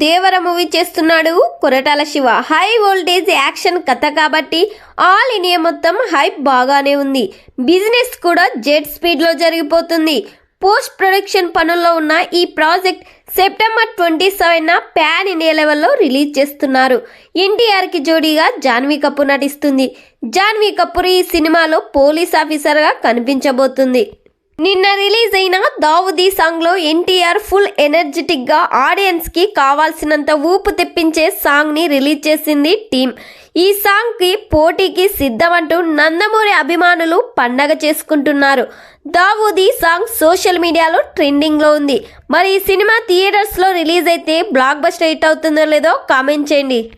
దేవర movie చేస్తున్నాడు Koratala Shiva. High voltage action కథ కాబట్టి ఆల్ ఇండియా మొత్తం హైప్ బాగానే ఉంది. బిజినెస్ కూడా జెట్ స్పీడ్లో జరిగిపోతుంది. పోస్ట్ ప్రొడక్షన్ పనుల్లో ఉన్న ఈ ప్రాజెక్ట్ సెప్టెంబర్ 27న ప్యాన్ ఇండియా లెవెల్లో రిలీజ్ చేస్తున్నారు. ఎన్టీఆర్కి జోడీగా జాన్వీ కపూర్ నటిస్తుంది. జాన్వీ కపూర్ ఈ సినిమాలో పోలీస్ ఆఫీసర్గా కనిపించబోతుంది. నిన్న రిలీజ్ అయిన దావూదీ సాంగ్లో ఎన్టీఆర్ ఫుల్ ఎనర్జెటిక్గా ఆడియన్స్కి కావాల్సినంత ఊపు తెప్పించే సాంగ్ని రిలీజ్ చేసింది టీం. ఈ సాంగ్కి పోటీకి సిద్ధమంటూ నందమూరి అభిమానులు పండగ చేసుకుంటున్నారు. దావూదీ సాంగ్ సోషల్ మీడియాలో ట్రెండింగ్లో ఉంది. మరి ఈ సినిమా థియేటర్స్లో రిలీజ్ అయితే బ్లాక్ బస్టర్ హిట్ అవుతుందో లేదో కామెంట్ చేయండి.